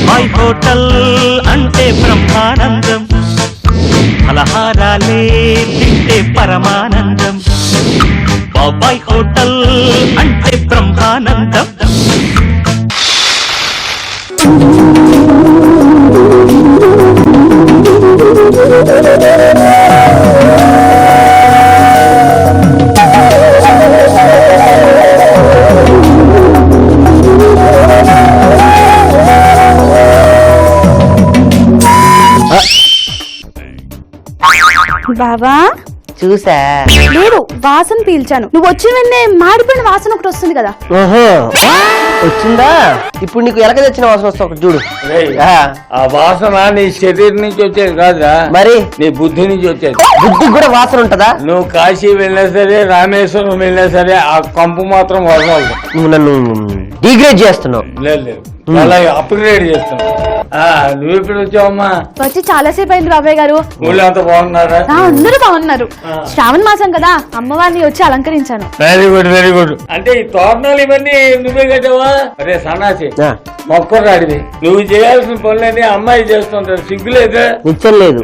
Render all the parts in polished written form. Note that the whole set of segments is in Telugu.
బాబాయ్ హోటల్ అంటే బ్రహ్మానందం, ఫలహారాలే తింటే పరమానందం. బాబాయ్ హోటల్ అంటే బ్రహ్మానందం. బాబా చూసా లేదు, వాసన పీల్చాను. నువ్వు వచ్చిన వెంటనే మాడిపోయిన వాసన ఒకటి వస్తుంది కదా. ఓహో వచ్చిందా? ఇప్పుడు నీకు ఎలక తెచ్చిన వాసన వస్తా ఒకటి చూడు. ఆ వాసన నీ శరీరం నుంచి వచ్చేది కాదురా, మరి నీ బుద్ధి నుంచి వచ్చేది. బుద్ధికి కూడా వాసన ఉంటదా? నువ్వు కాశీ వెళ్ళినా సరే, రామేశ్వరం వెళ్ళినా సరే, ఆ కంపు మాత్రం వదలదు. నువ్వు నన్ను డిగ్రేడ్ చేస్తున్నావు. లేదు అలా అప్గ్రేడ్ చేస్తున్నావు. నువ్వు ఎప్పుడు వచ్చావమ్మా? వచ్చి చాలా సేపు అయింది బాబాయ్ గారు. ఊళ్ళో అంతా బాగున్నారా? అందరూ బాగున్నారు. శ్రావణ మాసం కదా, అమ్మవారిని వచ్చి అలంకరించాను. Very good very good. అంటే ఈ తోరణాలు ఇవన్నీ నువ్వే కట్టావా? అరే సన్నాసి మొక్కరాడివి, నువ్వు చేయాల్సిన పనులన్నీ అమ్మాయి చేస్తుంటారు, సిగ్గులేదు? నిత్యం లేదు.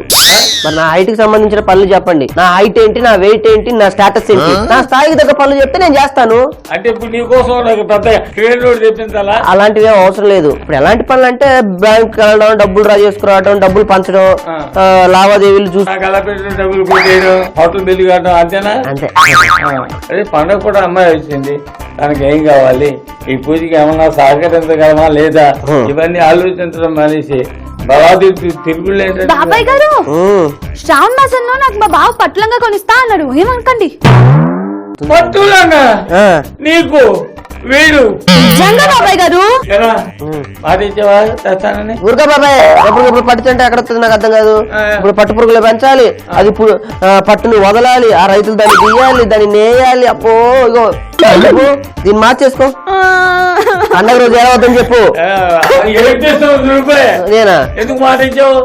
మరి నా హైట్ కి సంబంధించిన పనులు చెప్పండి. నా హైట్ ఏంటి, నా వెయిట్ ఏంటి, నా స్టేటస్ ఏంటి, నా స్థాయికి దగ్గర పనులు చెప్తే నేను చేస్తాను. అంటే ఇప్పుడు నీ కోసం నాకు పెద్ద క్రెడిట్ రోడ్ తెప్పించాలా? అలాంటివి అవసరం లేదు. ఇప్పుడు ఎలాంటి పనులు అంటే బ్యాంక్ వెళ్ళడం, డబ్బులు డ్రా చేసుకురావడం, డబ్బులు పంచడం, లావాదేవీలు చూసి పెట్టిన డబ్బులు కొట్టేయడం, హోటల్ బిల్లు కట్టడం, అంతేనా? అంతే. అదే పండుగ కూడా అమ్మాయి వచ్చింది, తనకి ఏం కావాలి, ఈ పూజకి ఏమన్నా సహకరించగలమా లేదా, ఇవన్నీ ఆలోచించడం మనిషి బలాది తిరుగుళ్ళు బాబాయ్ గారు. శ్రావణ మాసంలో నాకు మా బావ పట్లంగా కొనిస్తా అన్నాడు, ఏమనుకోండి. పట్టులంగా నీకు వీడు నిజంగా బాబాయ్ గారు? మాటిచ్చావా తెస్తానని? ఊరుగా బాబాయ్, ఎప్పుడు పట్టుతుంటే ఎక్కడ వస్తుంది నాకు అర్థం కాదు. ఇప్పుడు పట్టు పురుగులు పెంచాలి, అది పట్టుని వదలాలి, ఆ రైతులు దాన్ని తీయాలి, దాన్ని నేయాలి. అప్పో ఇగో దీన్ని మార్చేసుకో. పండగ రోజు ఎలా అవుతుందని చెప్పు. నేనా? ఎందుకు మాట ఇచ్చావు?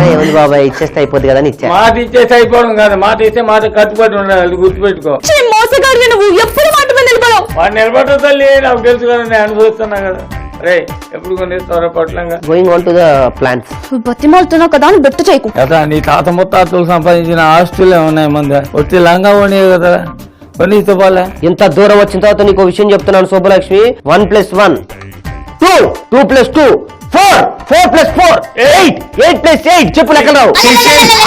ఏముంది బాబాయ్, ఇచ్చేస్తే అయిపోద్ది కదా. ఇచ్చా మాట ఇచ్చేస్తే అయిపోవడం కాదు, మాట ఇస్తే మాట కట్టుబడి ఉండాలి, గుర్తుపెట్టుకో. మోసగాడు నువ్వు, ఎప్పుడు మాట మీద నిలబడవు. వాడు నిలబడటం తల్లి నాకు తెలుసు కదా, నేను అనుభవిస్తున్నా కదా. రే ఎప్పుడు కొనిస్తారా పట్లంగా? Going on to the plans. బతిమాలుతున్నావు కదా అని బెట్టు చేయకు కదా. నీ తాత ముత్తాతలు సంపాదించిన ఆస్తులే ఉన్నాయి మంద, వచ్చి లంగా పోనీ కదా కొన్ని ఇవ్వాలి. ఇంత దూరం వచ్చిన తర్వాత నీకు విషయం చెప్తున్నాను శుభలక్ష్మి. 1 + 1 2, 2 + 2 4, 4 + 4 8, 8 + 8 చెప్పు లెక్కరావు.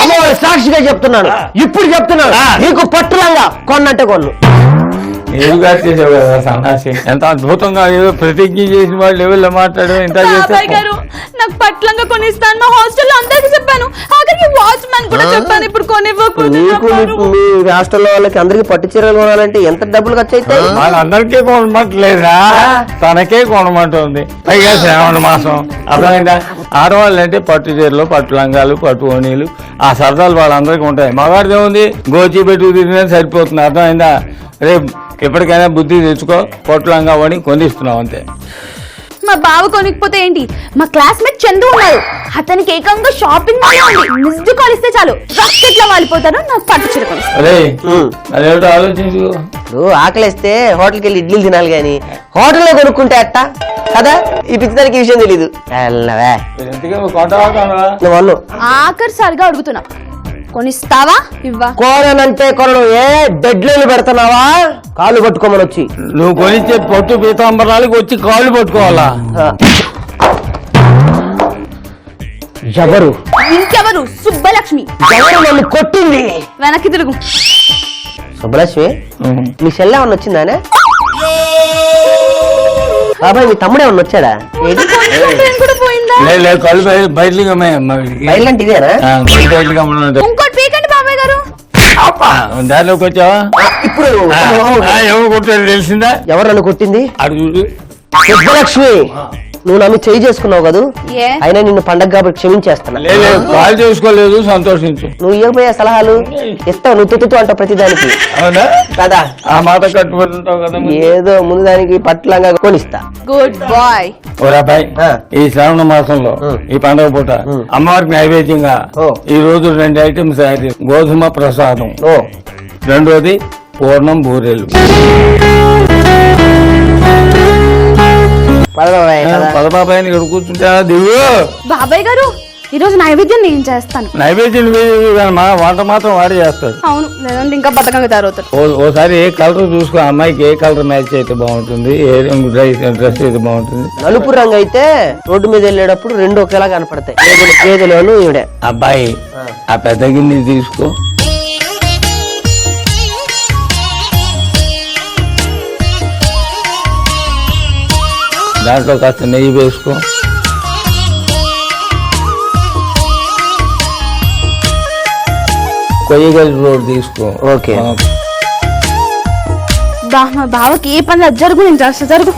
అమ్మవారి సాక్షిగా చెప్తున్నాను, ఇప్పుడు చెప్తున్నాను. నీకు పట్టులంగా కొన్నంటే కొన్ను. ఏడుగా చేసావు కదా సన్నాసి, ఎంత అద్భుతంగా ఏదో ప్రతిజ్ఞ చేసిన వాళ్ళు లెవెల్లో మాట్లాడు. ఇంత గారు నాకు పట్లంగా కొనిస్తాను, మా హాస్టల్లో అందరికి చెప్పాను, ఆఖరికి వాచ్మెన్ కూడా చెప్పాను. ఇప్పుడు నీకు మీ హాస్టల్లో వాళ్ళకి అందరికి పట్టు చీరలు కొనాలంటే ఎంత డబ్బులు ఖర్చు అవుతాయి? వాళ్ళందరికీ కొనమంటలేదా, తనకే కొనమంటుంది. పైగా శ్రావణ మాసం అర్థమైందా? ఆడవాళ్ళు అంటే పట్టు చీరలు, పట్టు లంగాలు, పట్టు ఓణీలు, ఆ సరదాలు వాళ్ళందరికీ ఉంటాయి. మగాడిది ఏముంది, గోచి పెట్టుకు తిరిగినా సరిపోతుంది. అర్థమైందా? రేపు ఎప్పటికైనా బుద్ధి తెచ్చుకో, పొట్లంగా వాడి కొనిస్తున్నావు అంతే. మా బావ కొనికపోతే ఏంటి, మా క్లాస్మేట్ చందు ఉన్నాడు, అతనికి ఏకంగా షాపింగ్ మిస్డ్ కాల్ ఇస్తే చాలు రాకెట్లా వాలిపోతారు. నాకు పట్టు చీర కొనిస్తాను. అరే అదేమిటో ఆలోచించు. నువ్వు ఆకలిస్తే హోటల్కి వెళ్ళి ఇడ్లీలు తినాలి గాని హోటల్లో కొనుక్కుంటే అట్ట కదా. ఈ పిచ్చిదానికి ఈ విషయం తెలీదు. ఆఖరిసారిగా అడుగుతున్నా, కొనిస్తావా ఇవ్వా? కోరనంటే కొనడు. ఏ డెడ్లైన్ పెడుతున్నావా? కాళ్ళు పట్టుకోమని వచ్చి నువ్వు కొనిచ్చే పట్టు పీతాంబరాలకు వచ్చి కాళ్ళు పట్టుకోవాలా? ఎవరు? ఇంకెవరు? సుబ్బలక్ష్మి. ఎవరు నన్ను కొట్టింది? వెనక్కి తిరుగు. సుబ్బలక్ష్మి, మీ చెల్లె ఏమన్నా వచ్చిందానే? బాబాయ్ మీ తమ్ముడు ఏమన్నా వచ్చాడా? కళ్ళు బయటకి బయలంటే ఇదేనా? ఇంకోటి పీకండి బాబాయ్ గారు. దారిలోకి వచ్చావా? ఇప్పుడు ఎవరు కొట్టారు తెలిసిందా? ఎవరు నన్ను కొట్టింది? అడుగు. సుబ్బలక్ష్మి, నువ్వు నన్ను చేయి చేసుకున్నావు కదా, అయినా నిన్ను పండగ కాబట్టి క్షమించేస్తున్నా. కాల్ చేసుకోలేదు, సంతోషించు. నువ్వు ఇవ్వబోయే సలహాలు ఇస్తావు, నువ్వు తుట్టు అంటావు ప్రతిదానికి కదా. ఆ మాట కట్టుబడి ఉంటావు కదా. ఏదో ముందు దానికి పట్లంగా కొనిస్తా. Good bye. ఓరాబాయ్, ఈ శ్రావణ మాసంలో ఈ పండుగ పూట అమ్మవారికి నైవేద్యంగా ఈ రోజు 2 ఐటమ్స్ తయారు చేసి, గోధుమ ప్రసాదం, రెండోది పూర్ణం బూరెలు. పద బాబాయ్ పదబాబాయ్ ఇక్కడ కూర్చుంటా దిగు. బాబాయ్ గారు ఈరోజు నైవేద్యం నేను చేస్తాను. నైవేద్యం మా వంట మాత్రం వాడి చేస్తాడు. అవును, లేదంటే ఇంకా బతకంగా తయారవుతాడు. ఓసారి ఏ కలర్ చూసుకో, అమ్మాయికి ఏ కలర్ మ్యాచ్ అయితే బాగుంటుంది, ఏ రంగు డ్రెస్ అయితే బాగుంటుంది. నలుపు రంగు అయితే రోడ్డు మీద వెళ్ళేటప్పుడు రెండు ఒకేలా కనపడతాయి. గేదెలోను ఈవిడే. అబ్బాయి ఆ పెద్ద గిన్నె తీసుకో. దాంట్లో కాస్త నెయ్యి వేసుకో. కొయ్యగలి రోడ్ తీసుకో. ఓకే. మా బావకి ఏ పని జరుగు, నేను చేస్తా. జరుగు.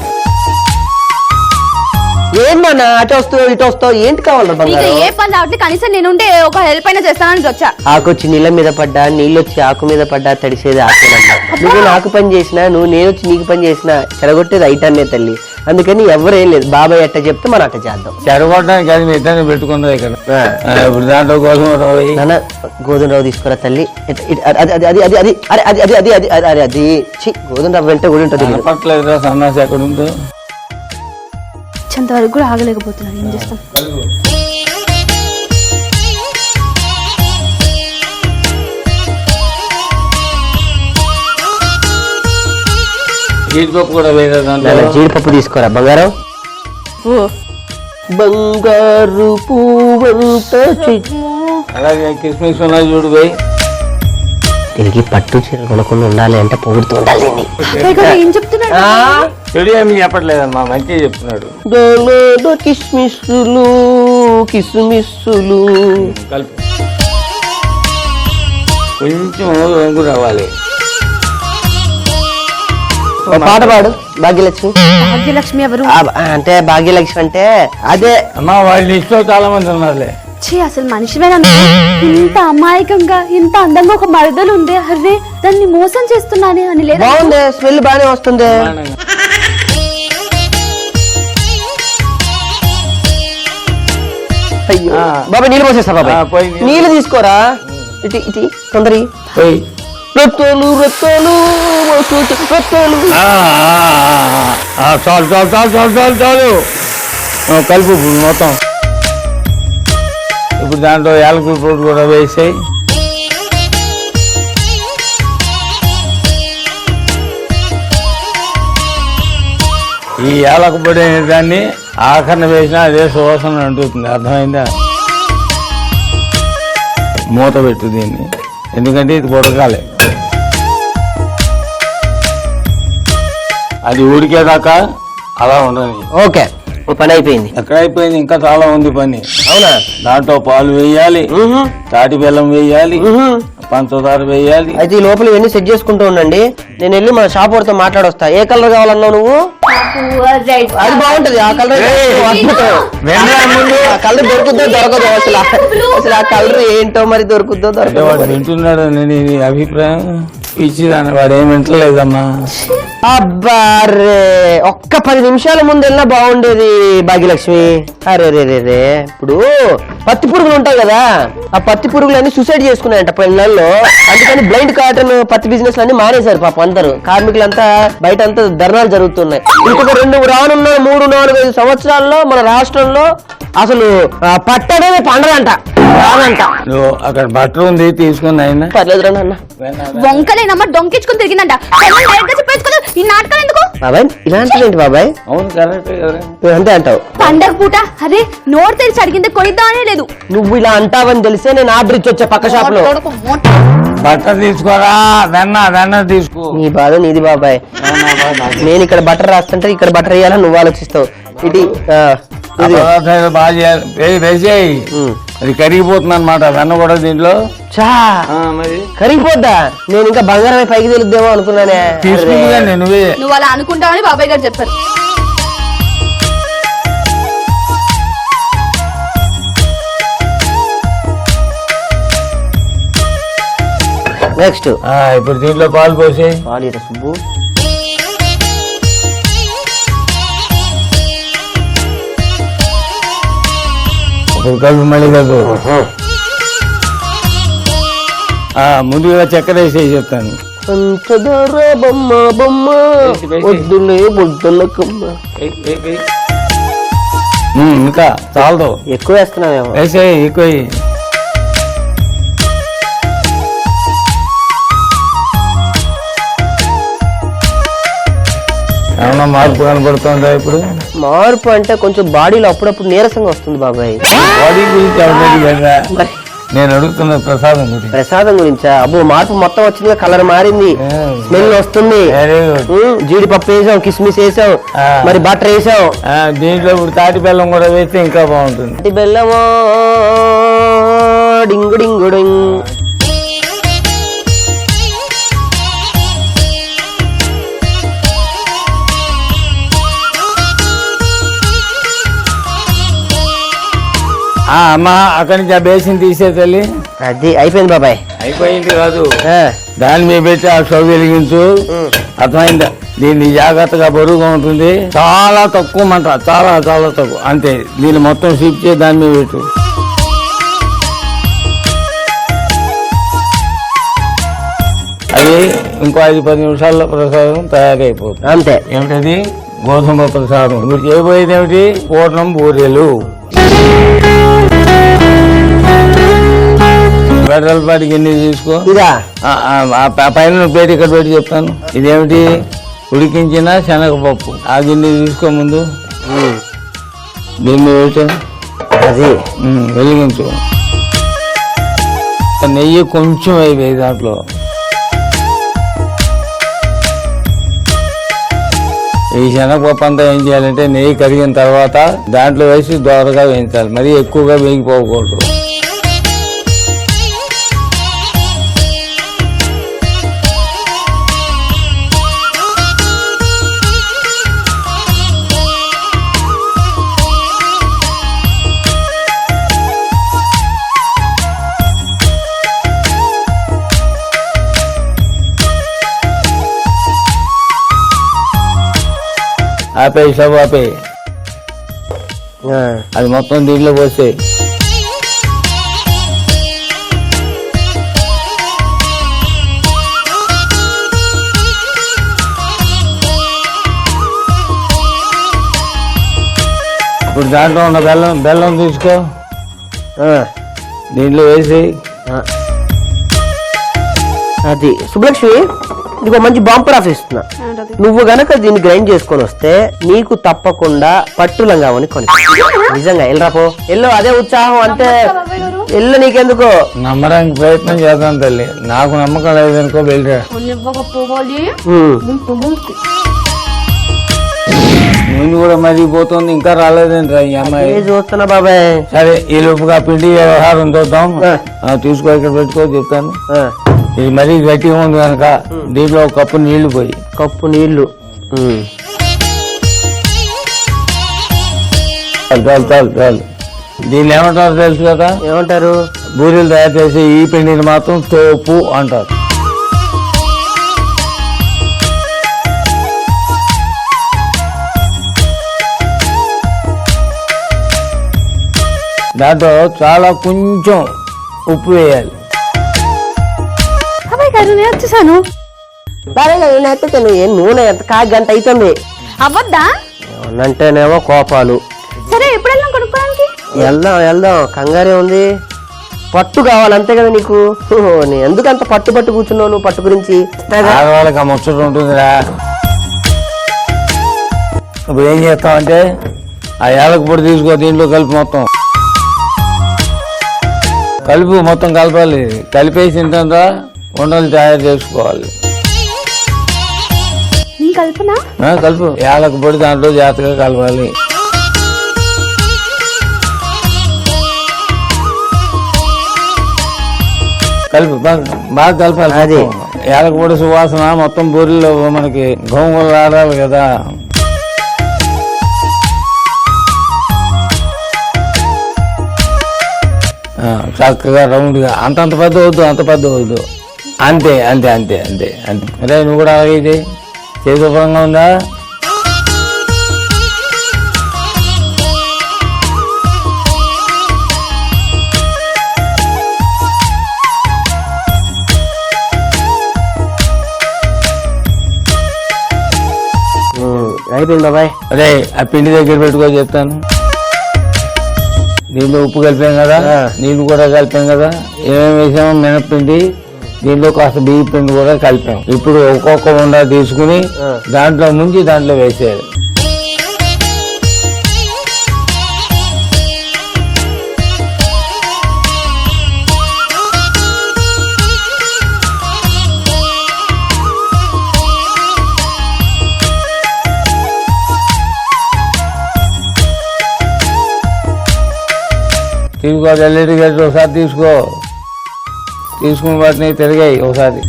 ఏంటన్నా అటు వస్తావు ఇటు వస్తావు, ఏంటి కావాలి నీకు బంగారం? ఏ పని రావట్లే, కనీసం నేనుంటే ఒక హెల్ప్ అయినా చేస్తానని వచ్చా. ఆకొచ్చి నీళ్ళ మీద పడ్డా, నీళ్ళు వచ్చి ఆకు మీద పడ్డా తడిసేది ఆకేనమ్మా. నువ్వు నాకు పని చేసినా, నువ్వు నేను వచ్చి నీకు పని చేసినా చెడగొట్టేది ఐటాన్నే తల్లి. అందుకని ఎవరేం లేదు, బాబాయ్ ఎట్ట చెప్తే మనం అట్ట చేద్దాం. చెడగొట్టడానికి అది ఇద్దరిని పెట్టుకుందా ఇక్కడ. ఇప్పుడు దాంట్లో కోసం నాన్న గోధుమ రవ్వ తీసుకురా తల్లి. అది అది అది అది అది అరే అది అది అది అది అది అది అది గోధుమ రవ్వ అంటే కూడా ఉంటుంది. పట్టలేదు సన్నాసి ఎక్కడ ఉందో. అంతవరకు కూడా ఆగలేకపోతున్నాను, ఏం చేస్తాం. జీడిపప్పు కూడా వేయదా? జీడిపప్పు తీసుకోరా బంగారం. ఓ బంగారు పువ్వంత అలాగే కిస్మిస్ ఉన్నాయి చూడు పోయి. దీనికి పట్టు చీర కొనకుండా ఉండాలి అంటే పొగుడుతూ ఉండాలి. ఏం చెప్తున్నాడు? చెడు ఏమి చెప్పట్లేదమ్మా, మంచిగా చెప్తున్నాడు. కిస్మిస్సులు కిస్మిస్సులు కలిపి కొంచెం రంగు రావాలి. పాట పాడు. భాగ్యలక్ష్మి. భాగ్యలక్ష్మి ఎవరు? అంటే భాగ్యలక్ష్మి అంటే అదే అమ్మా, వాళ్ళ లిస్టులో చాలా మంది ఉన్నారులే. అసలు మనిషివేనా? ఇంత అమాయకంగా ఇంత అందంగా ఒక మరదలు ఉంది, అరే దాన్ని మోసం చేస్తున్నానే అని లేదా? బాగుంది, స్మెల్ బాగానే వస్తుంది. అయ్యో బాబా నీళ్ళు పోసేస్తా బాబాయ్. నీళ్ళు తీసుకోరా. ఇటు ఇటు తొందర రొట్టెలు రొట్టెలు రొట్టెలు. చాలు చాలు చాలు చాలు చాలు చాలు కలుపు మొత్తం. ఇప్పుడు దాంట్లో యాలకుల పొడి కూడా వేసాయి. ఈ యాలక పొడి అనే దాన్ని ఆఖరణ వేసినా అదే సువాసన అంటుంది, అర్థమైందా? మూత పెట్టు దీన్ని, ఎందుకంటే ఇది ఉడకాలి. అది ఉడికేదాకా అలా ఉండని. ఓకే, పని అయిపోయింది. ఎక్కడ అయిపోయింది, ఇంకా చాలా ఉంది పని. అవునా? దాంట్లో పాలు వేయాలి, తాటి బెల్లం వేయాలి, పంచదార వేయాలి. అయితే ఈ లోపల ఇవన్నీ సెట్ చేసుకుంటూ ఉండండి. నేను వెళ్ళి మన షాప్ వాడితో మాట్లాడొస్తా. ఏ కలర్ కావాలన్నావు నువ్వు? అది బాగుంటది ఆ కలర్. ఆ కలర్ దొరుకుద్దో దొరకదు అసలు. అసలు ఆ కలర్ ఏంటో మరి దొరుకుద్దో అంటే దొరకదు. వాడు వింటున్నాడు నీ అభిప్రాయం ఇచ్చిదాన్ని, వాడు ఏం వింటలేదమ్మా. అబ్బా రే, ఒక్క 10 నిమిషాల ముందు వెళ్ళినా బాగుండేది భాగ్యలక్ష్మి. అరే రే రే రే, ఇప్పుడు పత్తి పురుగులు ఉంటాయి కదా, ఆ పత్తి పురుగులు అన్ని సూసైడ్ చేసుకున్నాయంట పిల్లల్లో. అందుకని బ్లైండ్ కాటన్ పత్తి బిజినెస్ అన్ని మానేశారు పాప అందరూ. కార్మికులంతా బయట అంతా ధర్నాలు జరుగుతున్నాయి. ఇంకొక రానున్న 3-4-5 సంవత్సరాల్లో మన రాష్ట్రంలో అసలు పట్టడమే పండగంట రాదంట. నువ్వు అక్కడ బట్టలు ఉంది తీసుకుని అయినా పర్లేదు రా నాన్న. వంకలేనమ్మా డొంకించుకుని తిరిగిందంట. చెప్పేసుకోలేదు ఈ నాటకాలు ఎందుకు? బాబాయ్ ఇలాంటిదేంటి బాబాయ్? అవును కరెక్ట్ కదా, నువ్వు అంతే అంటావు. పండగ పూట అరే నోరు తెరిచి అడిగింది కొనిద్దామనే లేదు. నువ్వు ఇలా అంటావని తెలిసే నేను ఆ బ్రిడ్జ్ వచ్చా పక్క షాప్ లో. బట్టర్ తీసుకోరా, వెన్న తీసుకో. నీ బాధ నీది బాబాయ్. నేను ఇక్కడ బటర్ రాస్తుంటే ఇక్కడ బటర్ వేయాలని నువ్వు ఆలోచిస్తావు. ఇది బాగా చేయాలి, వేసేయి. అది కరిగిపోతుంది అనమాట వెన్న కూడా దీంట్లో. చా మరి కరిగిపోద్దా? నేను ఇంకా బంగారమే పైకి తెలుద్దేమో అనుకున్నానే. తీసుకుందా నువ్వే. నువ్వు అలా అనుకుంటావని బాబాయ్ గారు చెప్పారు. నెక్స్ట్ ఇప్పుడు దీంట్లో పాలు పోసి పాలు సుబ్బు. ఇప్పుడు కలుపు మళ్ళీ కలుపు. ముందుగా చక్కెర వేసి చెప్తాను. పంచదార బొమ్మ బొమ్మ వద్దులే బొద్దుల కమ్మ. ఇంకా చాలదు, ఎక్కువ వేస్తున్నావేమో. వేసే ఎక్కువ వెయ్యి. ఏమన్నా మార్పు కనపడుతుందా ఇప్పుడు? మార్పు అంటే కొంచెం బాడీలో అప్పుడప్పుడు నీరసంగా వస్తుంది బాబాయ్. బాడీ గురించి ఎవరిగా నేను అడుగుతున్న ప్రసాదం గురించి. ప్రసాదం గురించా? అబ్బో మార్పు మొత్తం వచ్చింది, కలర్ మారింది, స్మెల్ వస్తుంది. జీడిపప్పు వేసాం, కిస్మిస్ వేసాం, మరి బటర్ వేసాం. దీంట్లో ఇప్పుడు తాటి బెల్లం కూడా వేస్తే ఇంకా బాగుంటుంది. తాటి బెల్లమో డింగు డింగు డింగ్. అమ్మా అక్కడి నుంచి ఆ బేసిన్ తీసే తల్లి. అది అయిపోయింది బాబాయ్. అయిపోయింది కాదు, దాని మీద పెట్టి ఆ స్టవ్ వెలిగించు. అర్థమైందా? దీన్ని జాగ్రత్తగా బరువుగా ఉంటుంది, చాలా తక్కువ మంట, చాలా చాలా తక్కువ, అంతే. దీన్ని మొత్తం షిఫ్ట్ చేసి దాని మీద పెట్టు. అది ఇంకో 5-10 నిమిషాల్లో ప్రసాదం తయారైపోతుంది, అంతే. ఏమిటది? గోధుమ ప్రసాదం. మీరు చేయబోయేది ఏమిటి? పూర్ణం బూరెలు. వెడల్పాటి గిన్నె తీసుకో. ఇదా? పైన ప్లేట్ ఇక్కడ పెట్టి చెప్తాను. ఇదేమిటి? ఉడికించిన శనగపప్పు. ఆ గిన్నె తీసుకో ముందు. దీన్ని పెట్టు, అది వెలిగించు. నెయ్యి కొంచెం అయిపోయి దాంట్లో. ఈ శనగపప్పు అంతా ఏం చేయాలంటే నెయ్యి కరిగిన తర్వాత దాంట్లో వేసి దోరగా వేయించాలి, మరీ ఎక్కువగా వేగిపోకూడదు. ఆపే, స్టవ్ ఆపే. అది మొత్తం దీంట్లో పోసే. ఇప్పుడు దాంట్లో ఉన్న బెల్లం తీసుకో, దీంట్లో వేసి. అది సుబ్బలక్ష్మి, నీకు మంచి బాంపర్ ఆఫ్ ఇస్తున్నా. నువ్వు గనక దీన్ని గ్రైండ్ చేసుకొని వస్తే నీకు తప్పకుండా పట్టు లంగావని కొని. నిజంగా వెళ్ళరాపో, ఎల్లో. అదే ఉత్సాహం అంటే ఎల్లు. నీకెందుకో నమ్మడానికి ప్రయత్నం చేద్దాం తల్లి, నాకు నమ్మకం లేదనుకో వెళ్ళరా. ముందు కూడా మరిగిపోతుంది, ఇంకా రాలేదండి ఈ అమ్మాయి. చూస్తున్నా బాబాయ్. సరే, ఈ లోపుగా పిండి వ్యవహారం చూద్దాం. తీసుకో, ఇక్కడ పెట్టుకో, చెప్తాను. ఇది మరీ గట్టిగా ఉంది కనుక దీంట్లో ఒక కప్పు నీళ్లు పోయి. కప్పు నీళ్లు. చాలు చాలు చాలు. దీన్ని ఏమంటారు తెలుసు కదా? ఏమంటారు? బూరెలు తయారు చేసి ఈ పిండిని మాత్రం తోపు అంటారు. దాంట్లో చాలా కొంచెం ఉప్పు వేయాలి. నేను వచ్చేసాను. నేనైతే నూనె ఎంత గంట అవుతుంది. అవ్వద్దా? అంటేనేమో కోపాలు. సరే, ఎప్పుడు వెళ్దాం కొనుక్కోడానికి? వెళ్దాం, కంగారే ఉంది. పట్టు కావాలి అంతే కదా నీకు. ఎందుకంత పట్టు కూర్చున్నావు నువ్వు పట్టు గురించి? ఆడవాళ్ళకి ఆ ముచ్చట ఉంటుందిరా. ఇప్పుడు ఏం చేస్తామంటే ఆ యాలకు పొడి తీసుకో, దీంట్లో కలిపి మొత్తం కలపాలి. కలిపేసిన తర్వాత ఉండలు తయారు చేసుకోవాలి. కలుపు. యాలకు పొడి దాంట్లో జాగ్రత్తగా కలపాలి. కలుపు, బాగా కలపాలి. అది యాలకు పొడి సువాసన మొత్తం బూరెల్లో మనకి గోంగూరలు ఆడాలి కదా. చక్కగా రౌండ్గా, అంత పెద్ద వద్దు. అంతే. అరే, నువ్వు కూడా అలాగే చేతుపరంగా ఉందా? అయిపోయింది బాబాయ్. అరే, ఆ పిండి దగ్గర పెట్టుకో చెప్తాను. దీంట్లో ఉప్పు కలిపాం కదా, నీళ్ళు కూడా కలిపాం కదా, ఏమేమి వేసామో మినప్పిండి, దీంట్లో కాస్త బియ్య పిండి కూడా కలిపాం. ఇప్పుడు ఒక్కొక్క ఉండ తీసుకుని దాంట్లో ముంచి దాంట్లో వేసేయాలి. తీసుకో, ఎల్ఈడి గేట్లు ఒకసారి తీసుకుని వాటిని తిరిగాయి ఒకసారి.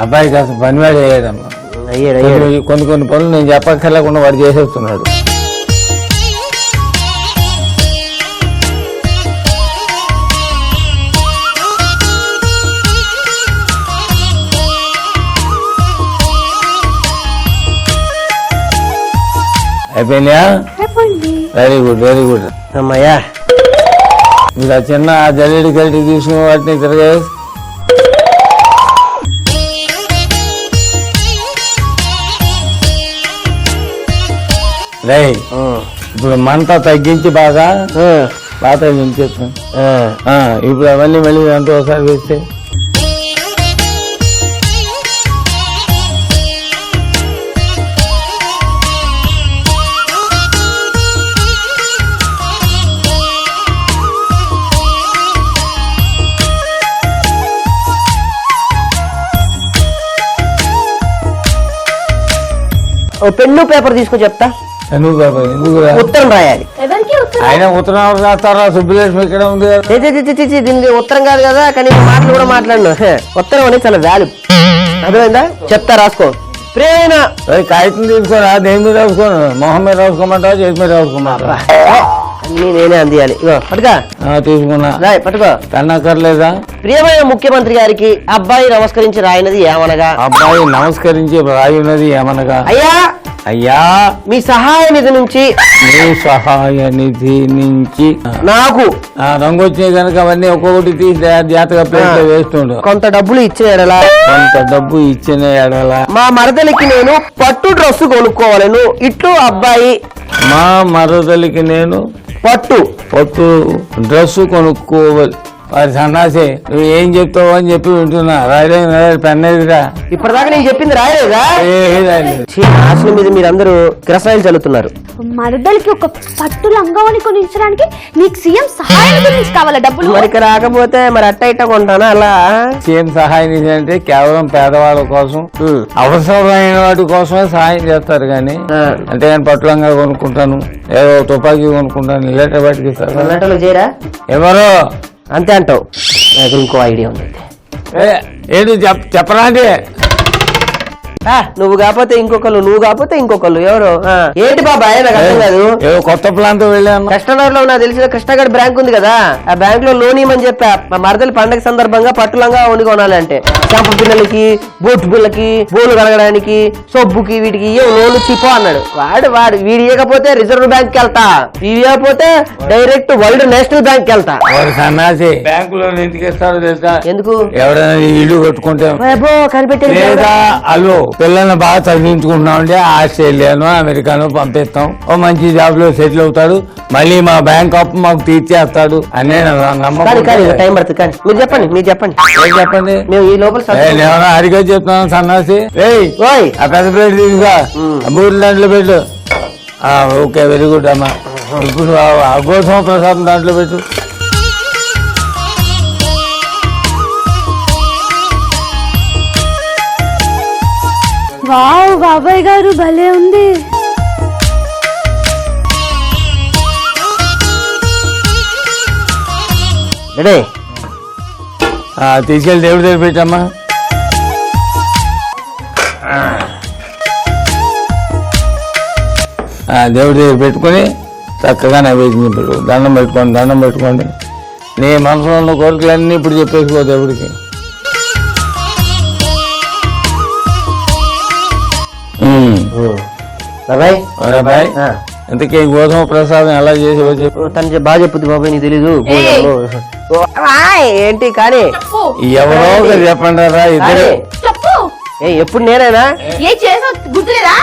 అబ్బాయి కాస్త పనివాడు అయ్యాడమ్మా. కొన్ని పనులు నేను చెప్పక్కర్లేకుండా వాడు చేసేస్తున్నాడు. అయిపోయినా? Very good, very good. అమ్మయ్యా, మీరు ఆ చిన్న జల్లెడి కలిసి తీసుకుని వాటిని తిరగా రై. ఇప్పుడు మంట తగ్గించి బాగా తగ్గించేస్తాం. ఇప్పుడు అవన్నీ మళ్ళీ అంతా ఒకసారి వేస్తే పెన్ను పేపర్ తీసుకొని చెప్తా. ఎందుకు ఉత్తరం రాయాలి. ఆయన ఉత్తరం ఎవరు రాస్తారా? సుబ్బులక్ష్మి ఇక్కడ ఉంది కదా. దీనికి ఉత్తరం కాదు కదా, కానీ మాటలు కూడా మాట్లాడను. ఉత్తరం అనేది చాలా వాల్యూ, అర్థమైందా? చెప్తా, రాసుకో. ప్రేమ కాగితం తీసుకోరా, దేని మీద రాసుకోను, మొహం మీద రాసుకోమంటావా, చేతి మీద రాసుకోమంటావా? అన్ని నేనే అందియాలి. ఇగో పట్టుగా తీసుకున్నా. రాయ్, పట్టుకో. కన్నక్కర్లేదా? ప్రియమైన ముఖ్యమంత్రి గారికి అబ్బాయి నమస్కరించి రాయినది ఏమనగా. అబ్బాయి నమస్కరించి రాయున్నది ఏమనగా. అయ్యా, అయ్యా, మీ సహాయ నిధి నుంచి నాకు రంగు వచ్చినాయి కనుక అవన్నీ ఒక్కొక్కటి తీసి జాతక ప్లేట్ వేస్తుండు. కొంత డబ్బులు ఇచ్చిన ఎడలా మా మరదలికి నేను పట్టు డ్రెస్ కొనుక్కోవాలను. ఇట్లు అబ్బాయి. మా మరదలికి నేను పట్టు డ్రెస్ కొనుక్కోవాలి. వారి సన్నాసి, నువ్వు ఏం చెప్తావు అని చెప్పి వింటున్నా. రాయలేదు, పెన్నేదిరా. ఇప్పటిదాకా నేను చెప్పింది రాయలేదా? ఆశల మీద మీరందరూ కిరసాయిలు చల్లుతున్నారు. మరదలకి ఒక పట్టు లంగావని కొనించడానికి నీకు సీఎం సహాయం గురించి కావాలా డబ్బులు? మరి రాకపోతే మరి అట్ట ఇట్ట కొంటానా? అలా సీఎం సహాయం అంటే కేవలం పేదవాళ్ళ కోసం, అవసరమైన వాటి కోసమే సహాయం చేస్తారు. కానీ అంతేగాని పట్టు లంగా కొనుక్కుంటాను, ఏదో తుపాకీ కొనుక్కుంటాను, ఇలాంటి వాటికి ఇస్తారు. చేయరా? ఎవరో అంతే అంటావు. నాకు ఇంకో ఐడియా ఉంది. ఏంటి చెప్పరా అంటే నువ్వు కాకపోతే ఇంకొకళ్ళు, నువ్వు కాకపోతే ఇంకొకళ్ళు. ఎవరు? ఏంటి బాబాయ్, నాకు అర్థం కాదు. ఏదో కొత్త ప్లాన్ తో వెళ్ళాను. కస్టమర్ లో నాకు తెలిసిన కృష్ణగఢ్ బ్యాంక్ ఉంది కదా, ఆ బ్యాంక్ లో లోన్ ఇవ్వమని చెప్పా. మా మరదలి పండగ సందర్భంగా పట్టులంగా ఉని కొనాలి అంటే, చాప పిల్లలకి, బోటు పిల్లకి, బోలు కడగడానికి, సబ్బుకి, వీటికి లోన్ చిపో అన్నాడు. వాడు వీడు ఇవ్వకపోతే రిజర్వ్ బ్యాంక్ కి వెళ్తా, ఇవి ఇవ్వకపోతే డైరెక్ట్ వరల్డ్ నేషనల్ బ్యాంక్ కి వెళ్తా. సన్నాసి బ్యాంకు లో ఎందుకు ఇస్తారో తెలుసా? ఎందుకు? ఎవరైనా ఇల్లు కట్టుకుంటే కనిపెట్టే అల్లు పిల్లల్ని బాగా చదివించుకుంటున్నాం అంటే ఆస్ట్రేలియాను అమెరికాను పంపిస్తాం. ఓ మంచి జాబ్ లో సెటిల్ అవుతాడు, మళ్ళీ మా బ్యాంక్ అప్పు మాకు తీర్చేస్తాడు అనే నమ్మకం. టైం పడుతుంది. కానీ మీరు చెప్పండి, చెప్పండి. మేము ఈ లోపల హరిగా చెప్తున్నాను. సన్నాసి, ఆ పెద్ద ప్లేట్ తీసుగా 3 దాంట్లో పెట్టు. ఓకే, వెరీ గుడ్ అమ్మా. ఇప్పుడు గోధుమ ప్రసాదం దాంట్లో పెట్టు. వావ్, బాబాయ్ గారు భలే ఉంది. తీసుకెళ్ళి దేవుడి దగ్గర పెట్టమ్మా. దేవుడి దగ్గర పెట్టుకుని చక్కగా నైవేద్యం పెట్టు. దండం పెట్టుకోండి. నీ మనసులో ఉన్న కోరికలన్నీ ఇప్పుడు చెప్పేసుకో దేవుడికి. బాబాయ్, ఇంతకీ గోధుమ ప్రసాదం ఎలా చేసావో చెప్పు. తను బాగా చెప్పుద్ది బాబాయ్, నీకు తెలీదు. ఏంటి కానీ చెప్పు ఎవరో ఒకరు చెప్పండి రా ఇద్దరు. చెప్పు. ఎప్పుడు నేనేనా? ఏ చేసా గుర్తులేదా?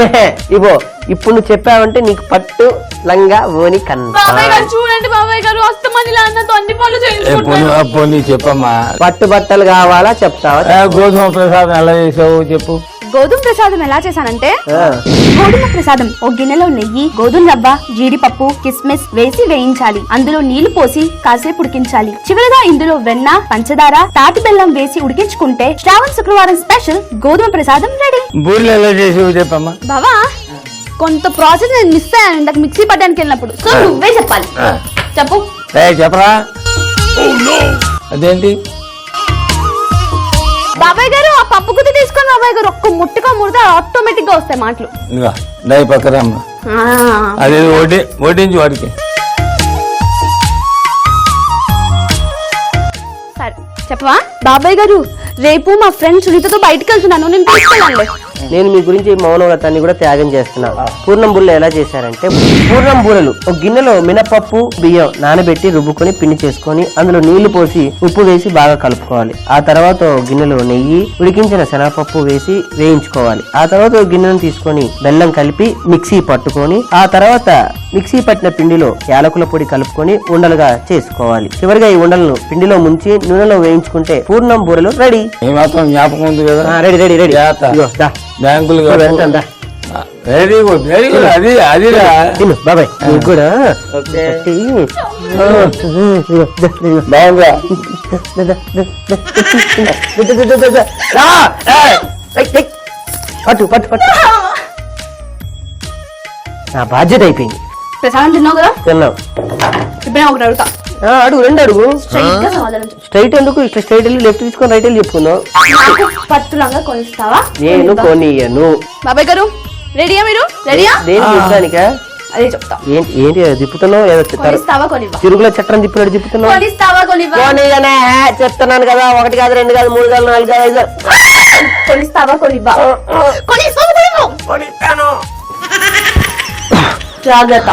ఇగో ఇప్పుడు నువ్వు చెప్పావంటే నీకు పట్టు లంగా ఓని బాబాయ్ గారు కన్నా చూడండి, బాబాయ్ గారు అస్తమంది అన్నతో అన్ని పనులు పోనీ చెప్పమ్మా. పట్టు బట్టలు కావాలా చెప్తావా? గోధుమ ప్రసాదం ఎలా చేసావు చెప్పు. గోధుమ ప్రసాదం ఎలా చేశానంటే, ఆ. గోధుమ ప్రసాదం ఒక గిన్నెలో నెయ్యి, గోధుమ రవ్వ, జీడిపప్పు, కిస్మిస్ వేసి వేయించాలి. అందులో నీళ్లు పోసి కాసేపు ఉడికించాలి. చివరగా ఇందులో వెన్న, పంచదార, తాటి బెల్లం వేసి ఉడికించుకుంటే శ్రావణ శుక్రవారం స్పెషల్ గోధుమ ప్రసాదం రెడీ. బూరెలు ఎలా చేసావు చెప్పమ్మా. బావా కొంత ప్రాసెస్ నేను మిస్ అయ్యాను ఇందాక మిక్సీ పట్టడానికి వెళ్ళినప్పుడు. సో నువ్వే చెప్పాలి. చెప్పు. చెప్పరా. అదేంటి బాబాయ్ గారు ఆ పప్పు గుత్తి తీసుకొని బాబాయ్ గారు ఒక్క ముట్టుగా ముడితే ఆటోమేటిక్ గా వస్తాయి మాటలు. ఇదిగో దయ పక్కరమ్మా. అదే ఓటించి వాడికి. సరే చెప్పవా. బాబాయ్ గారు రేపు మా ఫ్రెండ్ సునీతతో బయటకు వెళ్తున్నాను, నేను తీసుకెళ్ళండి. నేను మీ గురించి మౌనవ్రతాన్ని కూడా త్యాగం చేస్తున్నాను. పూర్ణం బూరెలు ఎలా చేశారంటే, పూర్ణం బూరెలు ఒక గిన్నెలో మినపప్పు బియ్యం నానబెట్టి రుబ్బుకొని పిండి చేసుకొని అందులో నీళ్లు పోసి ఉప్పు వేసి బాగా కలుపుకోవాలి. ఆ తర్వాత ఒక గిన్నెలో నెయ్యి, ఉడికించిన శనగపప్పు వేసి వేయించుకోవాలి. ఆ తర్వాత ఒక గిన్నెను తీసుకొని బెల్లం కలిపి మిక్సీ పట్టుకొని ఆ తర్వాత మిక్సీ పట్టిన పిండిలో యాలకుల పొడి కలుపుకొని ఉండలుగా చేసుకోవాలి. చివరిగా ఈ ఉండలను పిండిలో ముంచి నూనెలో వేయించుకుంటే పూర్ణం బూరెలు రెడీ. ఏ మాత్రం జ్ఞాపకం ఉంది కదా. Ready ready ready. బ్యాంకులు వెళ్తాను. Very good very good. అది తిను బాబాయ్, నీకు కూడా బాగుందా. పట్టు పట్టు పట్టు. నా బాధ్యత అయిపోయింది. ప్రసాదం తిన్నావు కదా, తిన్నావు. ఇప్పుడు ఒకటి అడుగుతా. అడుగు, రెండు అడుగు. స్ట్రైట్ గా సమాధానం చెప్పు. స్ట్రైట్ ఎందుకు? ఇట్లా స్ట్రైట్ వెళ్ళి లెఫ్ట్ తీసుకొని రైట్ వెళ్ళి చెప్పుకుందాం. నాకు పట్టులంగా కొనిస్తావా? నేను కొనియను. బాబాయ్ గారు రెడీయా? మీరు రెడీయా? దేని చూడడానికా? అదే చెప్తా. ఏంటి ఏంటి తిప్పుతున్నావు? ఏదో కొనిస్తావా కొనివ్వా? తిరుగుల చట్టం తిప్పినట్టు తిప్పుతున్నావు. కొనిస్తావా కొనివ్వా? కొనియనే చెప్తున్నాను కదా. 1 కాదు 2 కాదు 3 కాదు 4 కాదు 5 కాదు. కొనిస్తావా కొనివ్వా? కొనిస్తావా కొనివ్వు? కొనిస్తాను. జాగ్రత్త.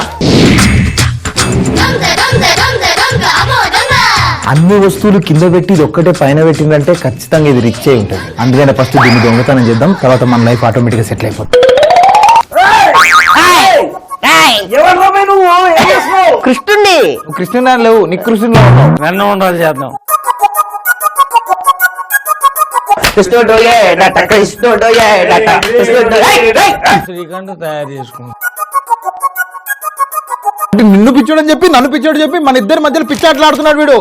అన్ని వస్తువులు కింద పెట్టి ఇది ఒక్కటే పైన పెట్టిందంటే ఖచ్చితంగా ఇది రిచ్ అయి ఉంటుంది. అందుకనే ఫస్ట్ దీన్ని దొంగతనం చేద్దాం, తర్వాత మన లైఫ్ ఆటోమేటిక్ గా సెటిల్ అయిపోతుంది. కృష్ణుణ్ణి. కృష్ణుడు లేవు, నీ కృష్ణుడు వెన్న ఉండాలి చేద్దాం. శ్రీకంఠ తయారు చేసుకుంటాం. నిన్ను పిచ్చోడని చెప్పి నన్ను పిచ్చోడు చెప్పి మన ఇద్దరి మధ్యలో పిచ్చాట్లాడుతున్నాడు వీడు.